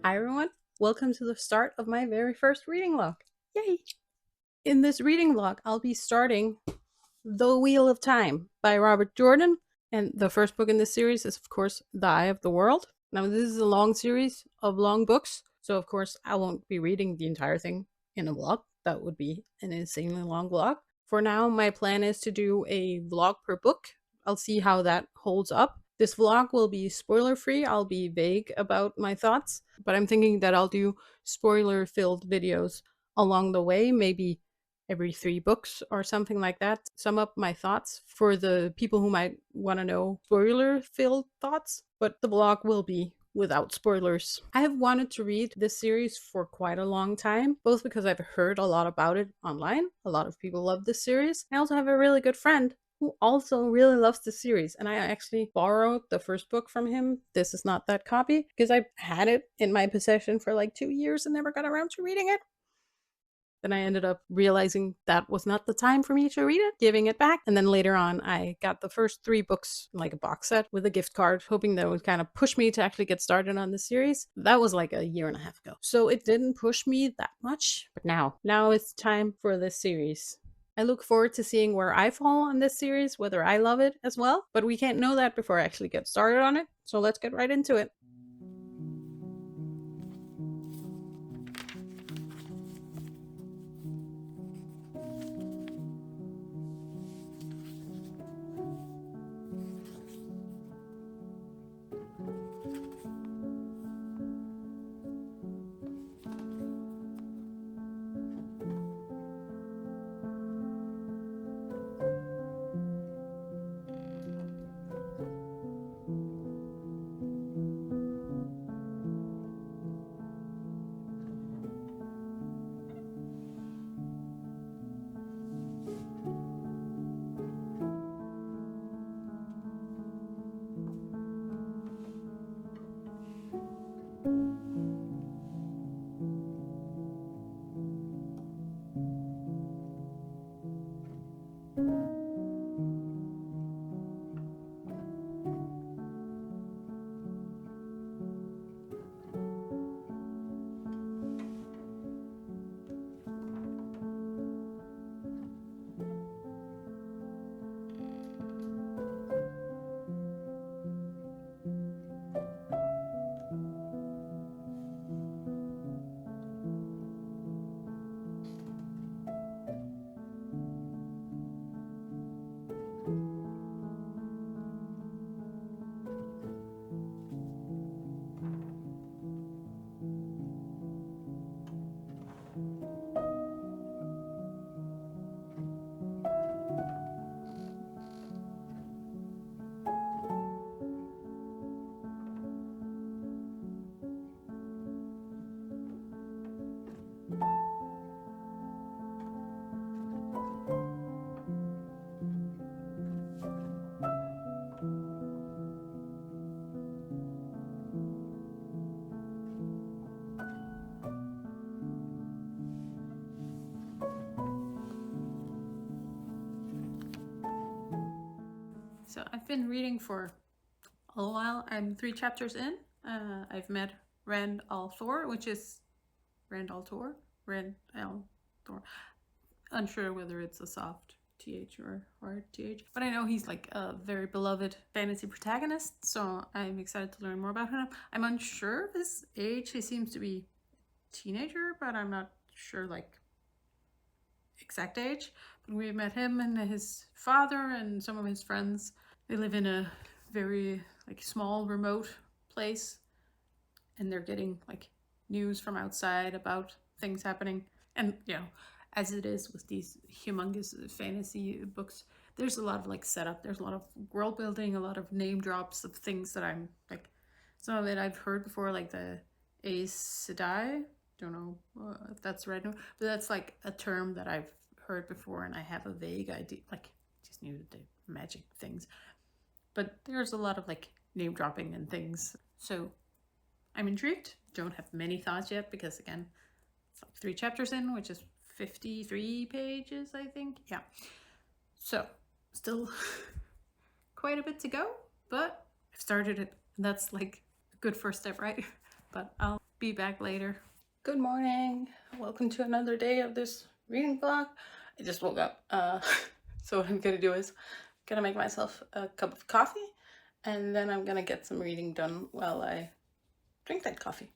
Hi everyone, welcome to the start of my very first reading log. Yay! In this reading log, I'll be starting The Wheel of Time by Robert Jordan, and the first book in this series is, of course, The Eye of the World. Now, this is a long series of long books, so of course, I won't be reading the entire thing in a vlog. That would be an insanely long vlog. For now, my plan is to do a vlog per book. I'll see how that holds up. This vlog will be spoiler free. I'll be vague about my thoughts, but I'm thinking that I'll do spoiler filled videos along the way, maybe every 3 books or something like that. Sum up my thoughts for the people who might want to know spoiler filled thoughts, but the vlog will be without spoilers. I have wanted to read this series for quite a long time, both because I've heard a lot about it online. A lot of people love this series. I also have a really good friend who also really loves the series, and I actually borrowed the first book from him. This is not that copy because I had it in my possession for like 2 years and never got around to reading it. Then I ended up realizing that was not the time for me to read it, giving it back. And then later on, I got the first 3 books, like a box set with a gift card, hoping that would kind of push me to actually get started on the series. That was like a year and a half ago. So it didn't push me that much. But now it's time for this series. I look forward to seeing where I fall on this series, whether I love it as well. But we can't know that before I actually get started on it. So let's get right into it. So I've been reading for a while. I'm 3 chapters in. I've met Rand al'Thor, which is Rand al'Thor? Rand al'Thor. Unsure whether it's a soft TH or hard TH. But I know he's like a very beloved fantasy protagonist, so I'm excited to learn more about him. I'm unsure of his age. He seems to be a teenager, but I'm not sure like exact age. But we met him and his father and some of his friends. They live in a very like small remote place, and they're getting like news from outside about things happening. And you know, as it is with these humongous fantasy books, there's a lot of like setup, there's a lot of world building, a lot of name drops of things that I'm like, some of it I've heard before, like the Aes Sedai. Don't know if that's right, but that's like a term that I've heard before, and I have a vague idea, like just knew the magic things. But there's a lot of like name dropping and things. So I'm intrigued. Don't have many thoughts yet because again, it's like 3 chapters in, which is 53 pages, I think. Yeah. So still quite a bit to go, but I've started it. And that's like a good first step, right? But I'll be back later. Good morning. Welcome to another day of this reading vlog. I just woke up. So what I'm gonna do is gonna make myself a cup of coffee, and then I'm gonna get some reading done while I drink that coffee.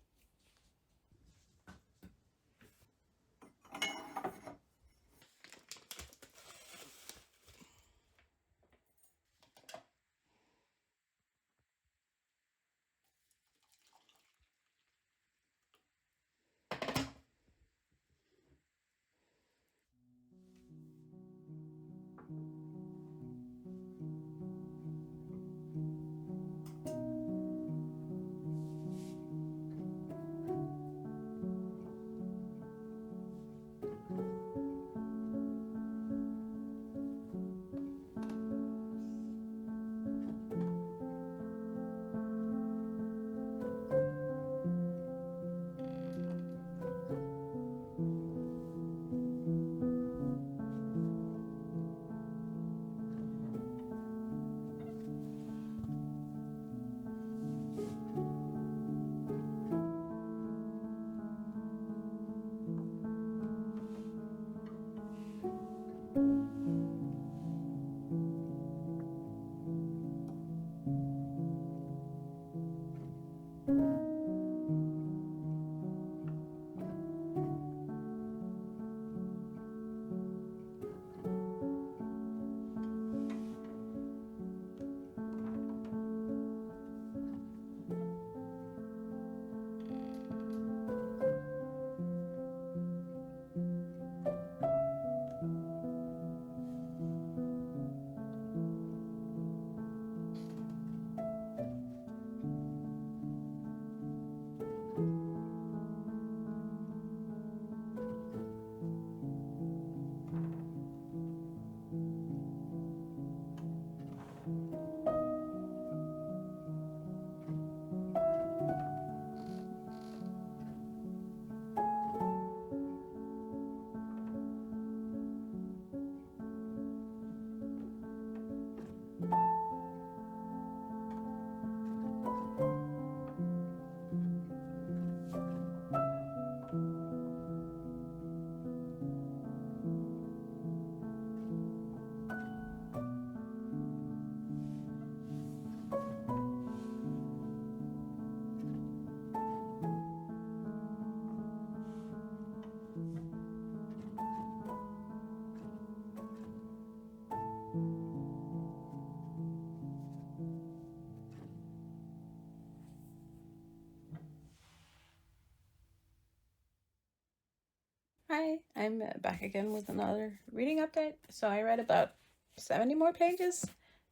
Hi, I'm back again with another reading update. So I read about 70 more pages,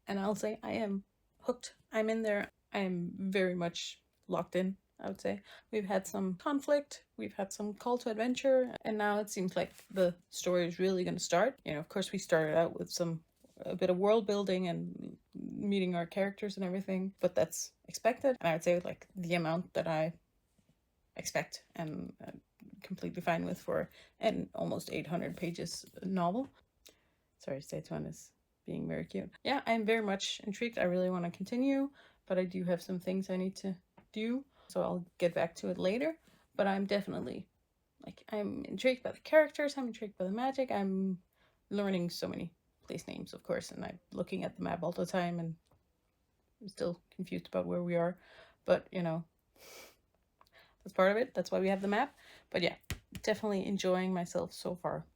and I'll say I am hooked. I'm in there. I am very much locked in, I would say. We've had some conflict, we've had some call to adventure, and now it seems like the story is really going to start. You know, of course, we started out with a bit of world building and meeting our characters and everything, but that's expected. And I would say like the amount that I expect and completely fine with for an almost 800 pages novel. Sorry, Seituan is being very cute. Yeah, I'm very much intrigued. I really want to continue, but I do have some things I need to do, so I'll get back to it later. But I'm definitely, I'm intrigued by the characters, I'm intrigued by the magic, I'm learning so many place names, of course, and I'm looking at the map all the time, and I'm still confused about where we are, but, you know, that's part of it. That's why we have the map. But yeah, definitely enjoying myself so far.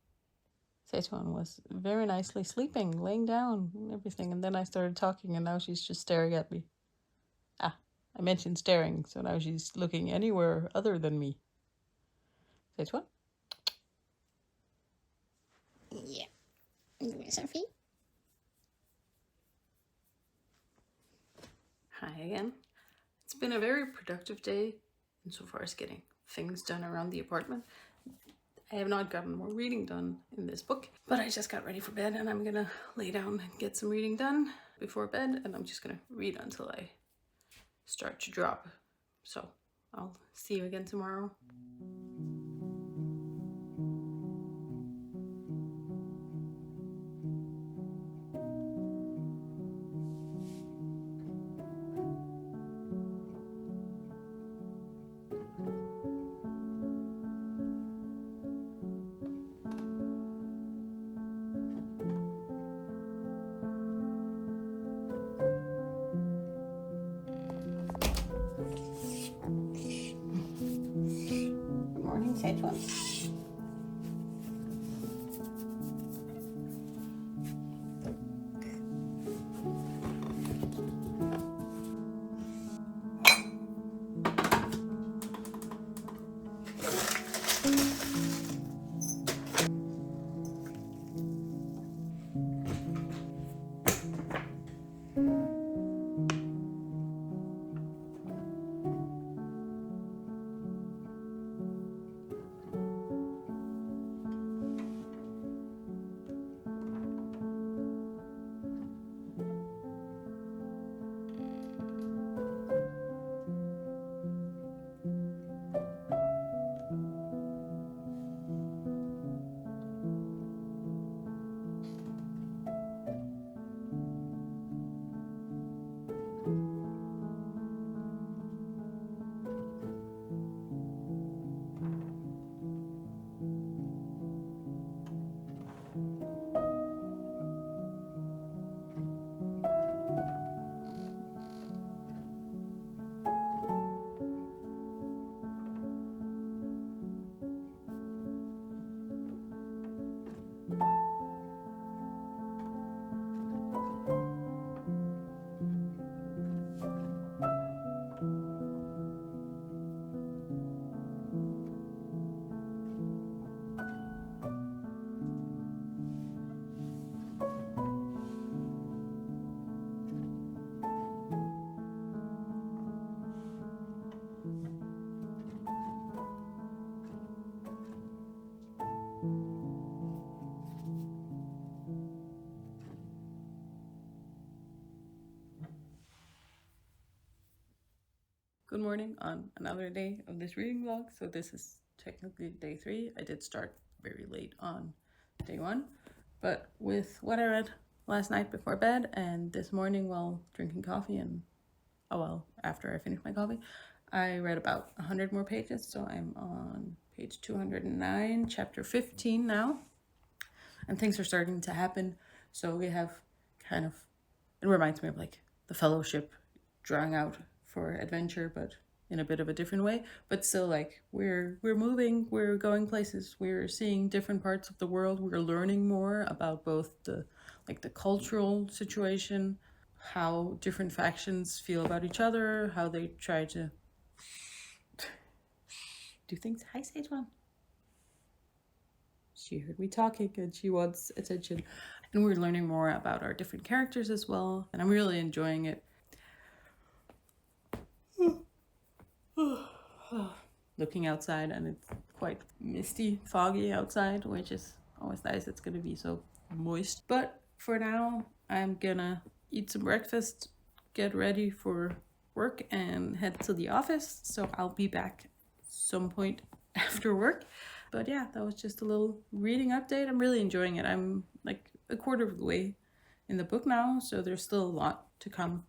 Seituan was very nicely sleeping, laying down, and everything. And then I started talking, and now she's just staring at me. Ah, I mentioned staring, so now she's looking anywhere other than me. Seituan? Yeah. Sophie? Hi again. It's been a very productive day insofar as getting things done around the apartment. I have not gotten more reading done in this book, but I just got ready for bed, and I'm gonna lay down and get some reading done before bed, and I'm just gonna read until I start to drop. So I'll see you again tomorrow. fun. Good morning on another day of this reading vlog. So this is technically day 3. I did start very late on day 1, but with what I read last night before bed and this morning while drinking coffee and after I finished my coffee, I read about 100 more pages. So I'm on page 209, chapter 15 now, and things are starting to happen. So we have it reminds me of like the Fellowship drawing out for adventure, but in a bit of a different way. But still, like, we're moving, we're going places, we're seeing different parts of the world, we're learning more about both the cultural situation, how different factions feel about each other, how they try to do things. Hi, Sage Mom. She heard me talking and she wants attention. And we're learning more about our different characters as well, and I'm really enjoying it. Looking outside, and it's quite misty, foggy outside, which is always nice. It's gonna be so moist. But for now, I'm gonna eat some breakfast, get ready for work, and head to the office. So I'll be back some point after work. But yeah, that was just a little reading update. I'm really enjoying it. I'm like a quarter of the way in the book now, so there's still a lot to come.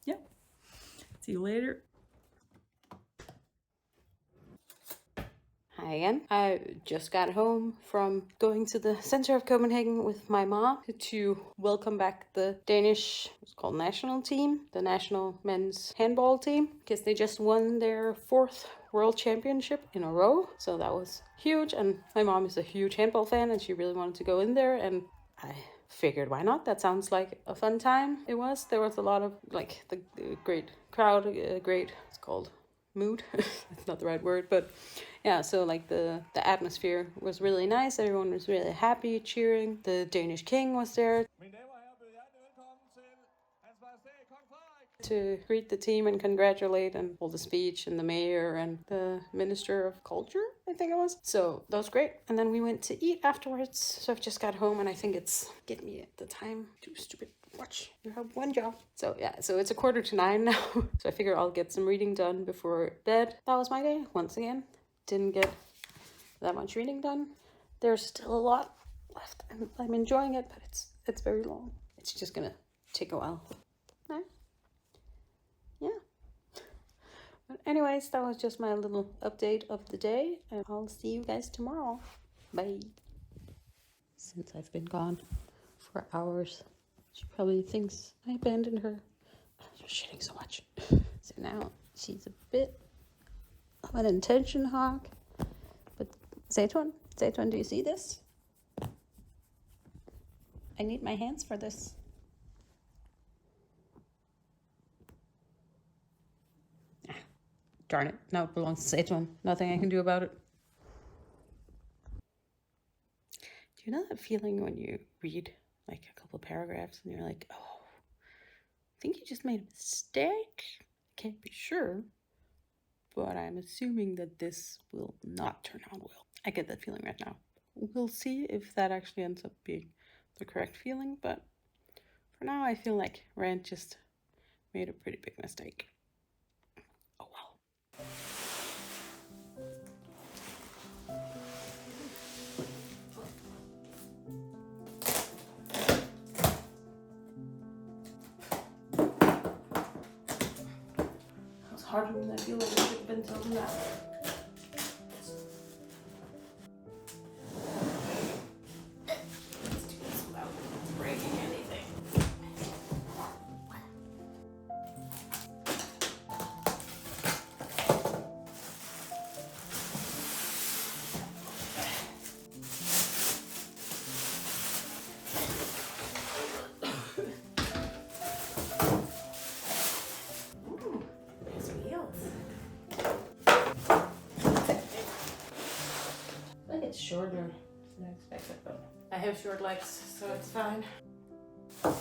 Yeah. See you later. Hi again. I just got home from going to the center of Copenhagen with my mom to welcome back the Danish, it's called national team, the national men's handball team, because they just won their 4th world championship in a row. So that was huge, and my mom is a huge handball fan and she really wanted to go in there, and I figured why not. That sounds like a fun time. There was a lot of like the great crowd, great, it's called mood. It's not the right word, but yeah, so like the atmosphere was really nice. Everyone was really happy, cheering. The Danish king was there to greet the team and congratulate and hold a speech, and the mayor and the minister of culture, I think it was. So that was great. And then we went to eat afterwards. So I've just got home and I think it's getting me at the time. Too stupid. Watch, you have one job. So yeah, so it's 8:45 now. So I figure I'll get some reading done before bed. That was my day once again. Didn't get that much reading done. There's still a lot left and I'm enjoying it, but it's very long. It's just gonna take a while. No? Yeah. But anyways, that was just my little update of the day, and I'll see you guys tomorrow. Bye. Since I've been gone for hours, she probably thinks I abandoned her. You're shitting so much. So now she's a bit of an attention hog, but Zaytun, do you see this? I need my hands for this. Ah, darn it. Now it belongs to Zaytun. Nothing I can do about it. Do you know that feeling when you read like a couple paragraphs and you're like, oh, I think you just made a mistake? I can't be sure, but I'm assuming that this will not turn out well. I get that feeling right now. We'll see if that actually ends up being the correct feeling, but for now I feel like Rand just made a pretty big mistake. Oh well. That was harder than I feel like it should have been till now. Shorter than I expected, but I have short legs, so it's fine. Let's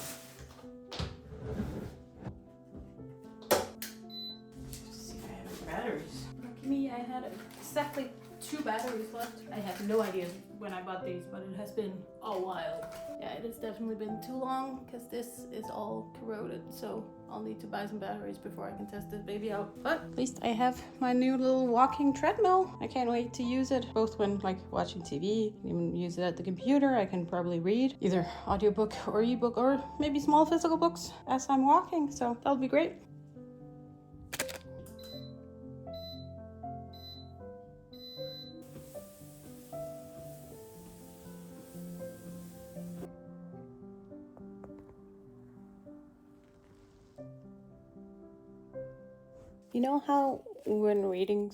see if I have any batteries. Lucky me, I had exactly 2 batteries left. I have no idea when I bought these, but it has been a while. Yeah, it has definitely been too long because this is all corroded, so I'll need to buy some batteries before I can test this baby out. But at least I have my new little walking treadmill. I can't wait to use it, both when like watching TV, even use it at the computer. I can probably read either audiobook or ebook or maybe small physical books as I'm walking, so that'll be great. You know how when reading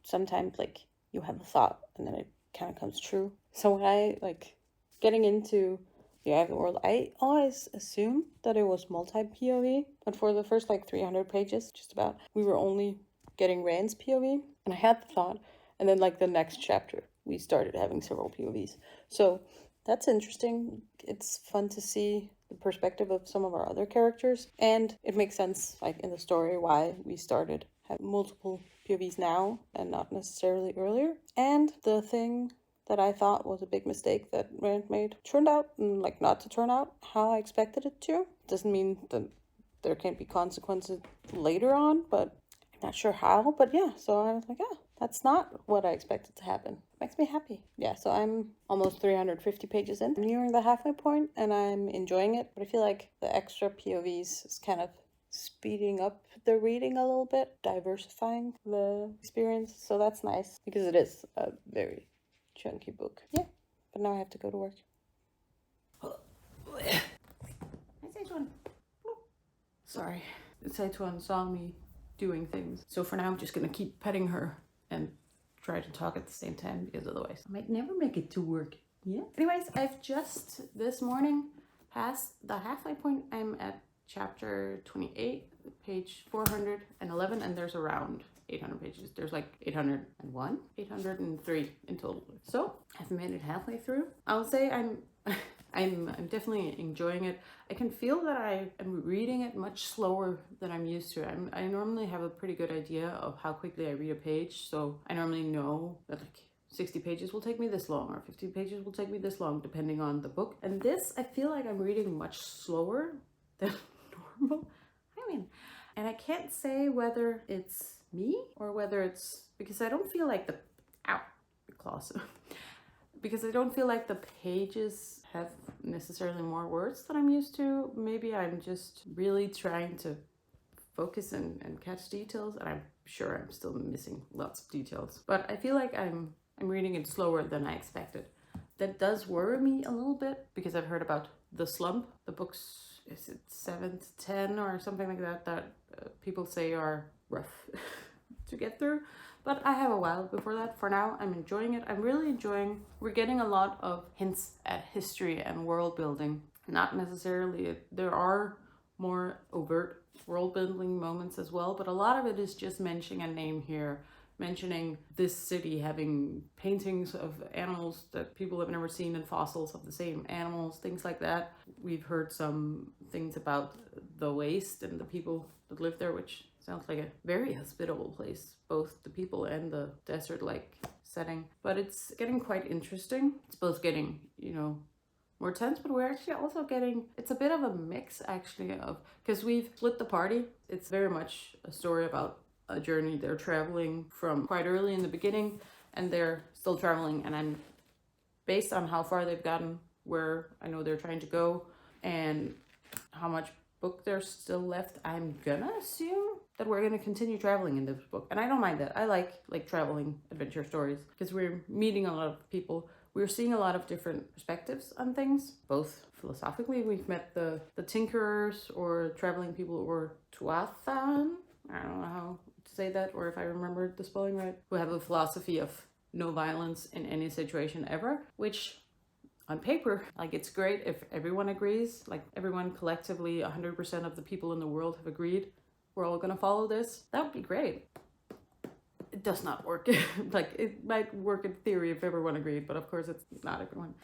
sometimes like you have a thought and then it kind of comes true? So when I like getting into the Eye of the World, I always assumed that it was multi-POV, but for the first like 300 pages, just about, we were only getting Rand's POV, and I had the thought, and then like the next chapter, we started having several POVs. So that's interesting. It's fun to see the perspective of some of our other characters, and it makes sense like in the story why we started have multiple POVs now and not necessarily earlier. And the thing that I thought was a big mistake that Rand made turned out like not to turn out how I expected it to. Doesn't mean that there can't be consequences later on, but I'm not sure how. But yeah, so I was like, yeah, that's not what I expected to happen. It makes me happy. Yeah, so I'm almost 350 pages in. I'm nearing the halfway point and I'm enjoying it, but I feel like the extra POVs is kind of speeding up the reading a little bit, diversifying the experience. So that's nice because it is a very chunky book. Yeah, but now I have to go to work. Hi, Zaytun. Sorry, Zaytun saw me doing things. So for now, I'm just gonna keep petting her and try to talk at the same time because otherwise I might never make it to work. Yeah. Anyways, I've just this morning passed the halfway point. I'm at chapter 28, page 411, and there's around 800 pages. There's like 801, 803 in total. So I've made it halfway through. I'll say I'm definitely enjoying it. I can feel that I am reading it much slower than I'm used to. I normally have a pretty good idea of how quickly I read a page, so I normally know that like 60 pages will take me this long or 50 pages will take me this long depending on the book. And this, I feel like I'm reading much slower than normal. I mean, and I can't say whether it's me or whether it's because I don't feel like the claws because I don't feel like the pages have necessarily more words than I'm used to. Maybe I'm just really trying to focus and catch details, and I'm sure I'm still missing lots of details, but I feel like I'm reading it slower than I expected. That does worry me a little bit because I've heard about the slump. The books, is it 7 to 10 or something like that, that people say are rough. to get through, but I have a while before that. For now, I'm enjoying it. I'm really enjoying, we're getting a lot of hints at history and world building. Not necessarily, there are more overt world building moments as well, but a lot of it is just mentioning a name here, mentioning this city having paintings of animals that people have never seen and fossils of the same animals, things like that. We've heard some things about the waste and the people that live there, which sounds like a very hospitable place, both the people and the desert-like setting. But it's getting quite interesting. It's both getting, you know, more tense, but we're actually also getting, it's a bit of a mix actually of, because we've split the party. It's very much a story about a journey. They're traveling from quite early in the beginning and they're still traveling, and I'm based on how far they've gotten, where I know they're trying to go and how much book there's still left, I'm gonna assume that we're gonna continue traveling in this book. And I don't mind that. I like traveling adventure stories because we're meeting a lot of people. We're seeing a lot of different perspectives on things, both philosophically. We've met the tinkerers or traveling people, or Tuathan, I don't know how to say that, or if I remember the spelling right, who have a philosophy of no violence in any situation ever, which on paper, like, it's great if everyone agrees, like everyone collectively, 100% of the people in the world have agreed, we're all gonna follow this. That would be great. It does not work. Like, it might work in theory if everyone agreed, but of course it's not everyone.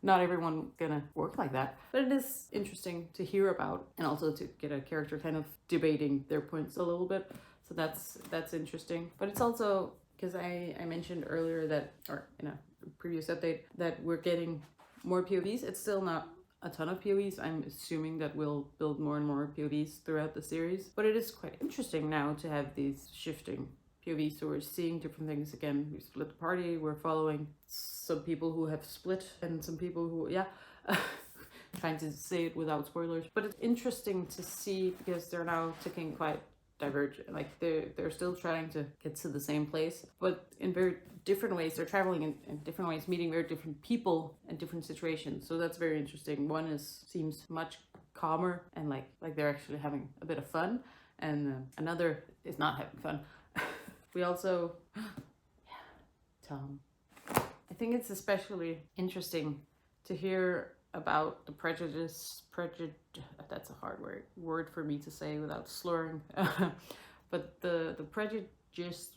Not everyone gonna work like that. But it is interesting to hear about, and also to get a character kind of debating their points a little bit. So that's interesting. But it's also, because I mentioned earlier that, or in a previous update, that we're getting more POVs. It's still not a ton of POVs. I'm assuming that we'll build more and more POVs throughout the series. But it is quite interesting now to have these shifting POVs, so we're seeing different things again. We split the party, we're following some people who have split and some people who, trying to say it without spoilers. But it's interesting to see because they're now taking quite divergent, like they're still trying to get to the same place, but in very different ways. They're traveling in different ways, meeting very different people in different situations. So that's very interesting. One seems much calmer and like they're actually having a bit of fun, and another is not having fun. We also, Tom, I think it's especially interesting to hear about the prejudice, that's a hard word for me to say without slurring, but the prejudice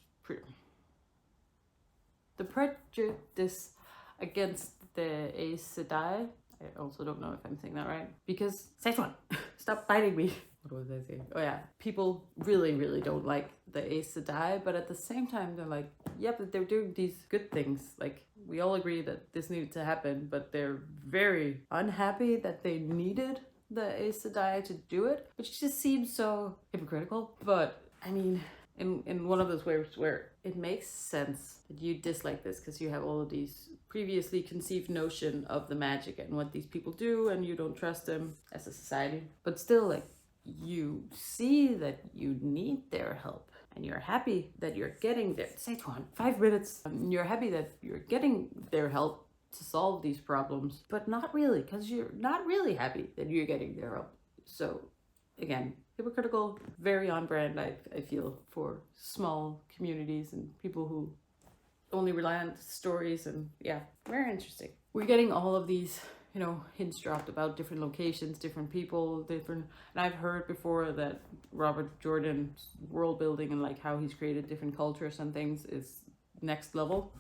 against the Aes Sedai. I also don't know if I'm saying that right, because Szechuan, stop biting me. What was I saying? Oh yeah, people really, really don't like the Aes Sedai, but at the same time they're like, yeah, but they're doing these good things. Like, we all agree that this needed to happen, but they're very unhappy that they needed the Aes Sedai to do it, which just seems so hypocritical. But I mean, in one of those ways where it makes sense that you dislike this because you have all of these previously conceived notion of the magic and what these people do, and you don't trust them as a society, but still, like, you see that you need their help and you're happy that you're getting their 5 minutes. You're happy that you're getting their help to solve these problems, but not really, because you're not really happy that you're getting their help. So again, hypocritical, very on brand, I feel, for small communities and people who only rely on stories. And yeah, very interesting. We're getting all of these, you know, hints dropped about different locations, different people, and I've heard before that Robert Jordan's world building and like how he's created different cultures and things is next level.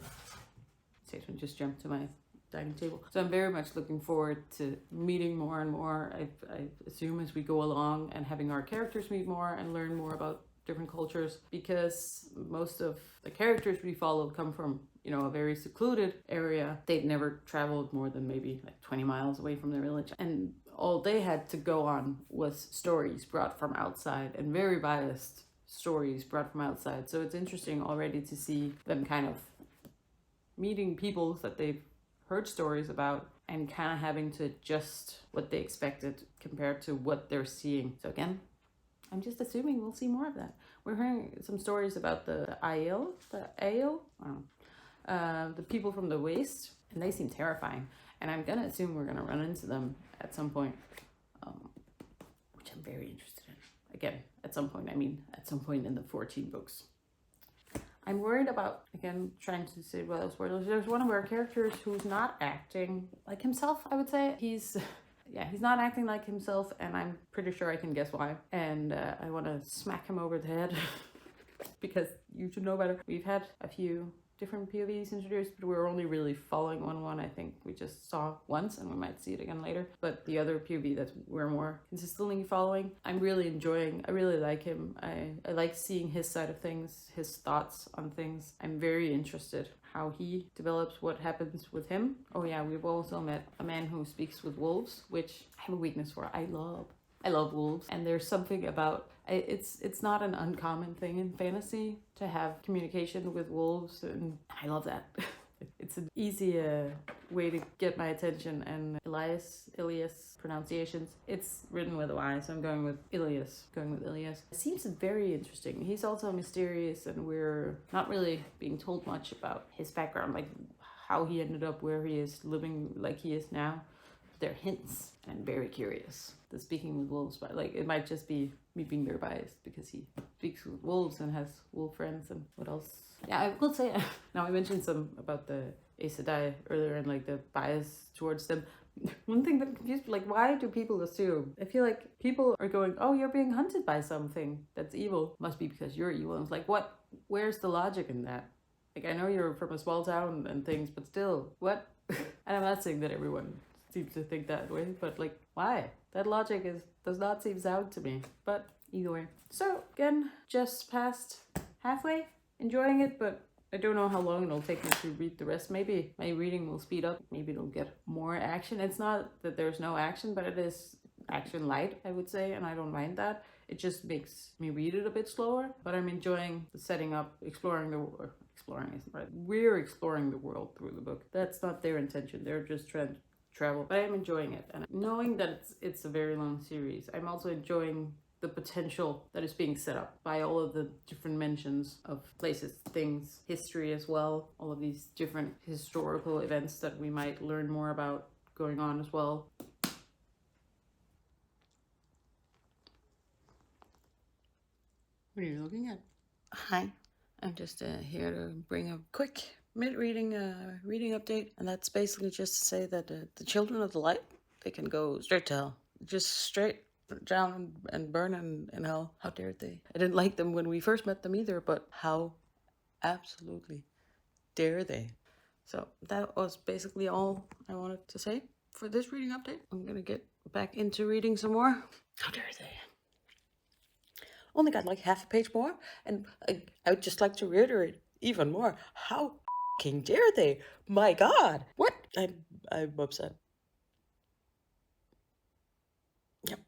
Satan just jumped to my dining table. So I'm very much looking forward to meeting more and more, I assume, as we go along, and having our characters meet more and learn more about different cultures, because most of the characters we followed come from, you know, a very secluded area. They'd never traveled more than maybe like 20 miles away from their village, and all they had to go on was stories brought from outside, and very biased stories brought from outside. So it's interesting already to see them kind of meeting people that they've heard stories about and kind of having to adjust what they expected compared to what they're seeing. So again, I'm just assuming we'll see more of that. We're hearing some stories about the Aiel, the people from the waste, and they seem terrifying. And I'm gonna assume we're gonna run into them at some point, which I'm very interested in. Again, at some point, I mean at some point in the 14 books. I'm worried about, again, trying to say well spoilers. There's one of our characters who's not acting like himself, I would say. He's not acting like himself, and I'm pretty sure I can guess why. And I want to smack him over the head because you should know better. We've had a few different POVs introduced, but we're only really following one. I think we just saw once, and we might see it again later. But the other POV that we're more consistently following, I'm really enjoying. I really like him. I like seeing his side of things, his thoughts on things. I'm very interested how he develops, what happens with him. Oh yeah, we've also met a man who speaks with wolves, which I have a weakness for. I love wolves, and there's something about it's not an uncommon thing in fantasy to have communication with wolves, and I love that. It's an easy way to get my attention. And Ilias pronunciations, it's written with a Y, so I'm going with Ilias. It seems very interesting. He's also mysterious, and we're not really being told much about his background, like how he ended up where he is, living like he is now. There are hints, and I'm very curious. The speaking with wolves, but like it might just be me being very biased because he speaks with wolves and has wolf friends. And what else? Yeah, I will say now I mentioned some about the Aes Sedai earlier and like the bias towards them. One thing that confused me, like, why do people assume? I feel like people are going, oh, you're being hunted by something that's evil. Must be because you're evil. And it's like, what? Where's the logic in that? Like, I know you're from a small town and things, but still, what? And I'm not saying that everyone seems to think that way, but like, why? That logic does not seem sound to me. But either way. So again, just past halfway, enjoying it, but I don't know how long it'll take me to read the rest. Maybe my reading will speed up. Maybe it'll get more action. It's not that there's no action, but it is action light, I would say, and I don't mind that. It just makes me read it a bit slower, but I'm enjoying the setting up, exploring isn't right. We're exploring the world through the book. That's not their intention. They're just trying to travel, but I'm enjoying it. And knowing that it's a very long series, I'm also enjoying the potential that is being set up by all of the different mentions of places, things, history as well, all of these different historical events that we might learn more about going on as well. What are you looking at? Hi, I'm just here to bring a quick mid-reading reading update, and that's basically just to say that the children of the light, they can go straight to hell, just straight down and burn in hell. How dare they? I didn't like them when we first met them either, but how absolutely dare they? So that was basically all I wanted to say for this reading update. I'm gonna get back into reading some more. How dare they? Only got like half a page more, and I would just like to reiterate even more. How fucking dare they? My God, what? I'm upset. Yep.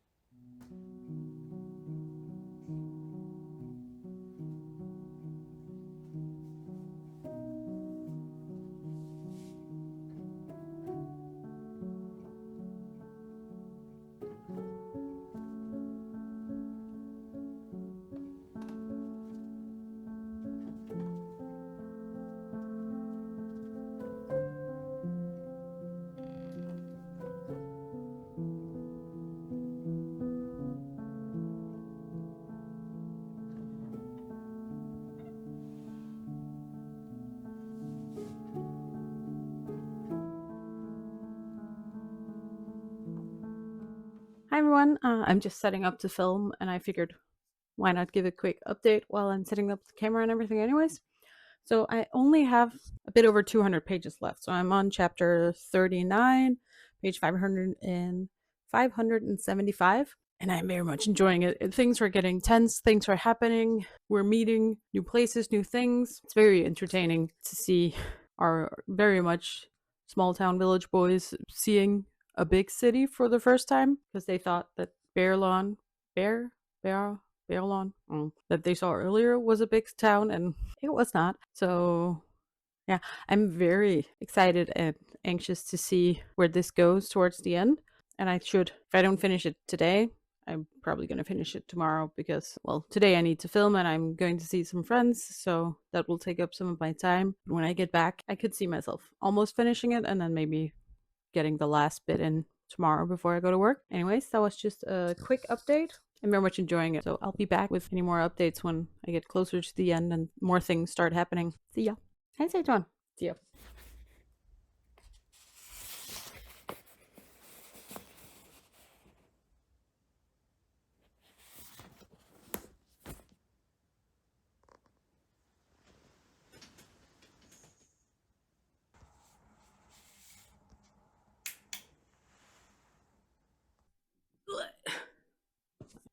Hi everyone, I'm just setting up to film, and I figured why not give a quick update while I'm setting up the camera and everything anyways. So I only have a bit over 200 pages left, so I'm on chapter 39, page 575, and I'm very much enjoying it. Things are getting tense, things are happening, we're meeting new places, new things. It's very entertaining to see our very much small town village boys seeing a big city for the first time, because they thought that Bearlawn that they saw earlier was a big town, and it was not. So yeah, I'm very excited and anxious to see where this goes towards the end. And if I don't finish it today, I'm probably going to finish it tomorrow, because, well, today I need to film and I'm going to see some friends, so that will take up some of my time. When I get back, I could see myself almost finishing it and then maybe getting the last bit in tomorrow before I go to work. Anyways, that was just a quick update. I'm very much enjoying it. So I'll be back with any more updates when I get closer to the end and more things start happening. See ya. Hej Satan. See ya.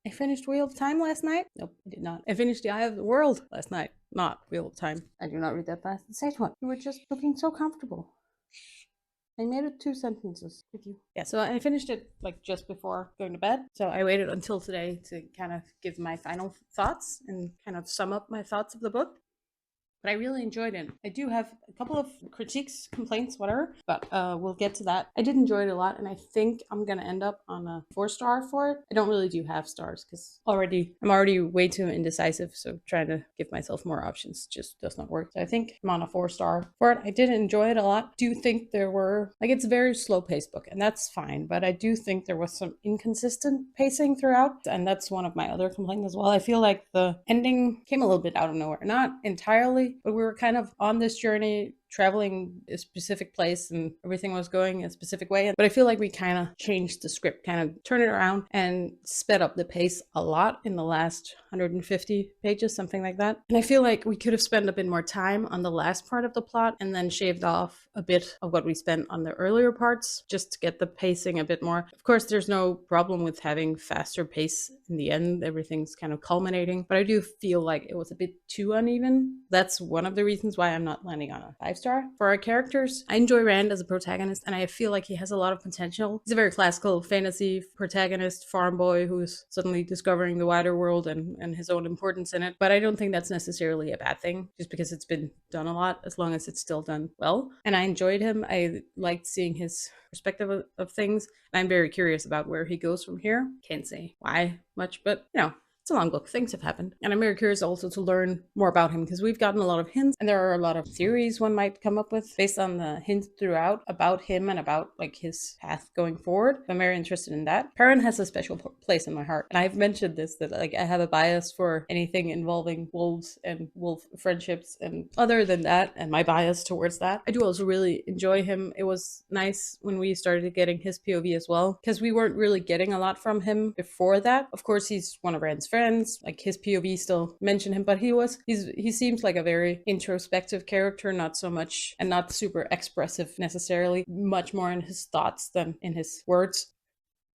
I finished Wheel of Time last night. Nope, I did not. I finished The Eye of the World last night. Not Wheel of Time. I do not read that fast. The second one. You were just looking so comfortable. I made it 2 sentences with you. Yeah, so I finished it like just before going to bed. So I waited until today to kind of give my final thoughts and kind of sum up my thoughts of the book. But I really enjoyed it. I do have a couple of critiques, complaints, whatever, but we'll get to that. I did enjoy it a lot, and I think I'm gonna end up on a 4-star for it. I don't really do half stars because I'm already way too indecisive, so trying to give myself more options just does not work. So I think I'm on a 4-star for it. I did enjoy it a lot. Do think there were it's a very slow paced book, and that's fine, but I do think there was some inconsistent pacing throughout, and that's one of my other complaints as well. I feel like the ending came a little bit out of nowhere, not entirely, but we were kind of on this journey traveling a specific place and everything was going a specific way. But I feel like we kind of changed the script, kind of turned it around and sped up the pace a lot in the last 150 pages, something like that. And I feel like we could have spent a bit more time on the last part of the plot and then shaved off a bit of what we spent on the earlier parts just to get the pacing a bit more. Of course, there's no problem with having faster pace in the end. Everything's kind of culminating, but I do feel like it was a bit too uneven. That's one of the reasons why I'm not landing on a 5-star. For our characters, I enjoy Rand as a protagonist, and I feel like he has a lot of potential. He's a very classical fantasy protagonist, farm boy who's suddenly discovering the wider world and his own importance in it. But I don't think that's necessarily a bad thing, just because it's been done a lot, as long as it's still done well. And I enjoyed him. I liked seeing his perspective of things, and I'm very curious about where he goes from here. Can't say why much, but it's a long book. Things have happened. And I'm very curious also to learn more about him because we've gotten a lot of hints and there are a lot of theories one might come up with based on the hints throughout about him and about his path going forward. I'm very interested in that. Perrin has a special place in my heart. And I've mentioned this, that I have a bias for anything involving wolves and wolf friendships. And other than that, and my bias towards that, I do also really enjoy him. It was nice when we started getting his POV as well because we weren't really getting a lot from him before that. Of course, he's one of Rand's friends, his POV still mention him, but he seems like a very introspective character, not so much and not super expressive necessarily, much more in his thoughts than in his words.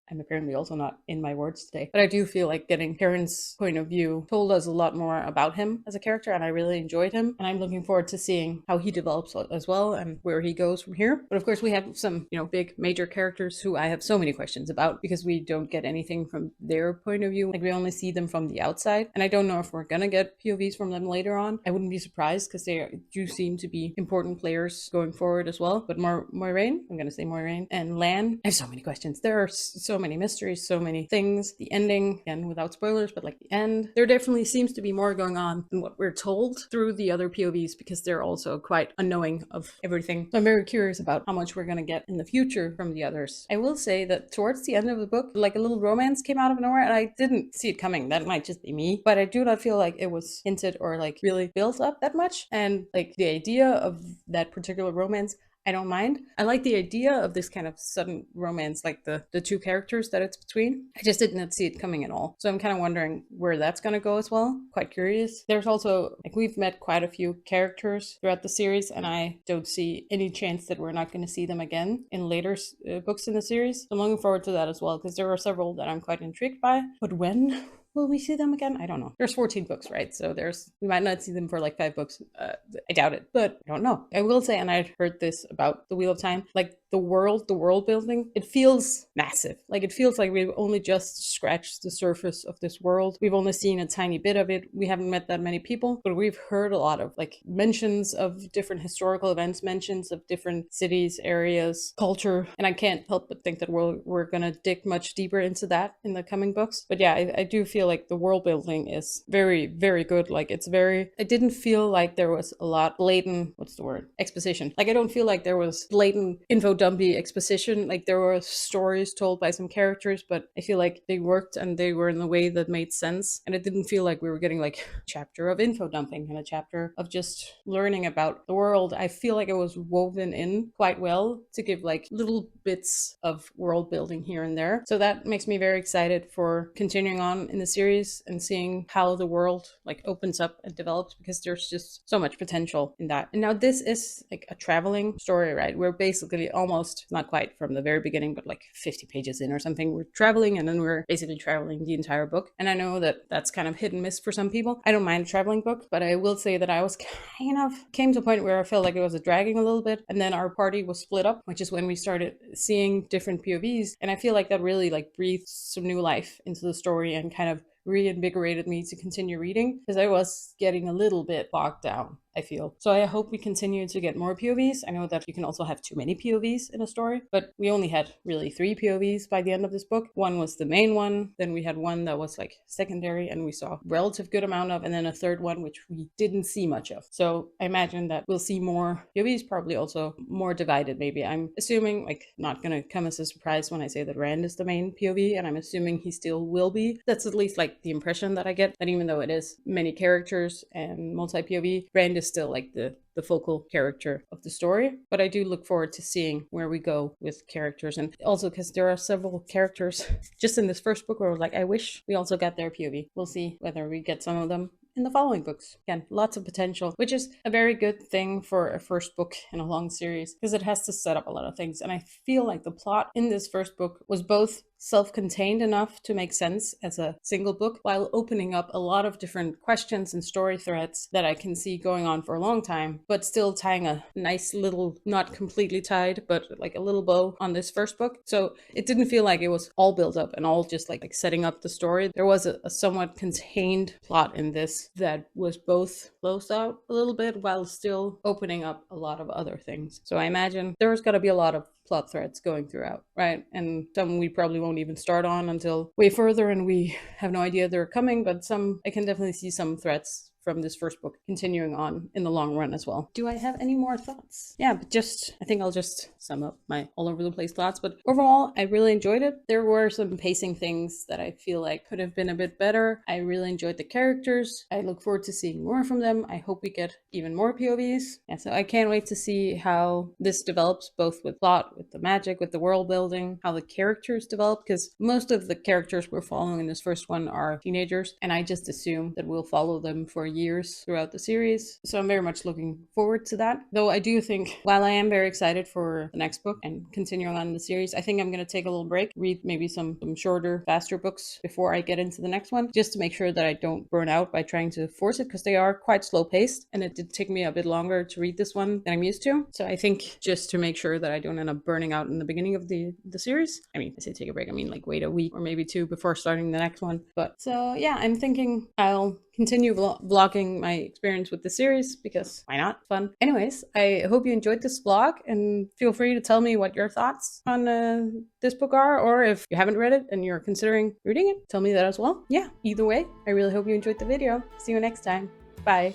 I'm apparently also not in my words today. But I do feel like getting Karen's point of view told us a lot more about him as a character, and I really enjoyed him. And I'm looking forward to seeing how he develops as well and where he goes from here. But of course, we have some, big major characters who I have so many questions about because we don't get anything from their point of view. We only see them from the outside. And I don't know if we're gonna get POVs from them later on. I wouldn't be surprised because they do seem to be important players going forward as well. But Moiraine, I'm gonna say Moiraine, and Lan, I have so many questions. There are so many mysteries, so many things. The ending, again, without spoilers, but the end, there definitely seems to be more going on than what we're told through the other POVs because they're also quite unknowing of everything. So I'm very curious about how much we're going to get in the future from the others. I will say that towards the end of the book, a little romance came out of nowhere and I didn't see it coming. That might just be me, but I do not feel like it was hinted or really built up that much. And the idea of that particular romance, I don't mind. I like the idea of this kind of sudden romance, the two characters that it's between. I just did not see it coming at all. So I'm kind of wondering where that's going to go as well. Quite curious. There's also, we've met quite a few characters throughout the series, and I don't see any chance that we're not going to see them again in later books in the series. So I'm looking forward to that as well, because there are several that I'm quite intrigued by. But when will we see them again? I don't know. There's 14 books, right? So we might not see them for 5 books. I doubt it, but I don't know. I will say, and I'd heard this about the Wheel of Time, the world building, it feels massive. It feels like we've only just scratched the surface of this world. We've only seen a tiny bit of it. We haven't met that many people, but we've heard a lot of mentions of different historical events, mentions of different cities, areas, culture, and I can't help but think that we're gonna dig much deeper into that in the coming books. But yeah, I do feel like the world building is very, very good. I didn't feel like there was a lot blatant, what's the word? Exposition. I don't feel like there was blatant info dumpy exposition. Like there were stories told by some characters, but I feel like they worked and they were in a way that made sense. And it didn't feel like we were getting like a chapter of info dumping and a chapter of just learning about the world. I feel like it was woven in quite well to give like little bits of world building here and there. So that makes me very excited for continuing on in the series and seeing how the world like opens up and develops, because there's just so much potential in that. And now this is like a traveling story, right? We're basically almost, not quite from the very beginning, but like 50 pages in or something, we're traveling, and then we're basically traveling the entire book. And I know that that's kind of hit and miss for some people. I don't mind a traveling book, but I will say that I was kind of came to a point where I felt like it was dragging a little bit, and then our party was split up, which is when we started seeing different POVs. And I feel like that really like breathed some new life into the story and kind of reinvigorated me to continue reading, because I was getting a little bit bogged down, I feel. So I hope we continue to get more POVs. I know that you can also have too many POVs in a story, but we only had really 3 POVs by the end of this book. One was the main one, then we had one that was like secondary and we saw a relative good amount of, and then a third one which we didn't see much of. So I imagine that we'll see more POVs, probably also more divided maybe. I'm assuming, like, not gonna come as a surprise when I say that Rand is the main POV, and I'm assuming he still will be. That's at least like the impression that I get, that even though it is many characters and multi-POV, Rand is still like the focal character of the story. But I do look forward to seeing where we go with characters, and also because there are several characters just in this first book where I was like, I wish we also got their POV. We'll see whether we get some of them in the following books. Again, lots of potential, which is a very good thing for a first book in a long series, because it has to set up a lot of things. And I feel like the plot in this first book was both self-contained enough to make sense as a single book, while opening up a lot of different questions and story threads that I can see going on for a long time, but still tying a nice little, not completely tied, but like a little bow on this first book. So it didn't feel like it was all built up and all just like setting up the story. There was a somewhat contained plot in this that was both closed out a little bit while still opening up a lot of other things. So I imagine there's got to be a lot of plot threads going throughout, right? And some we probably won't even start on until way further and we have no idea they're coming, but some, I can definitely see some threads from this first book continuing on in the long run as well. Do I have any more thoughts? Yeah, but I think I'll just sum up my all over the place thoughts. But overall, I really enjoyed it. There were some pacing things that I feel like could have been a bit better. I really enjoyed the characters. I look forward to seeing more from them. I hope we get even more POVs. Yeah, so I can't wait to see how this develops, both with plot, with the magic, with the world building, how the characters develop, because most of the characters we're following in this first one are teenagers, and I just assume that we'll follow them for years throughout the series. So I'm very much looking forward to that. Though I do think, while I am very excited for the next book and continuing on in the series, I think I'm going to take a little break, read maybe some shorter, faster books before I get into the next one, just to make sure that I don't burn out by trying to force it, because they are quite slow paced and it did take me a bit longer to read this one than I'm used to. So I think just to make sure that I don't end up burning out in the beginning of the series, I mean, I say take a break, I mean like wait a week or maybe 2 before starting the next one. But so yeah, I'm thinking I'll continue vlogging my experience with the series, because why not? Fun. Anyways, I hope you enjoyed this vlog, and feel free to tell me what your thoughts on this book are, or if you haven't read it and you're considering reading it, tell me that as well. Yeah, either way, I really hope you enjoyed the video. See you next time. Bye.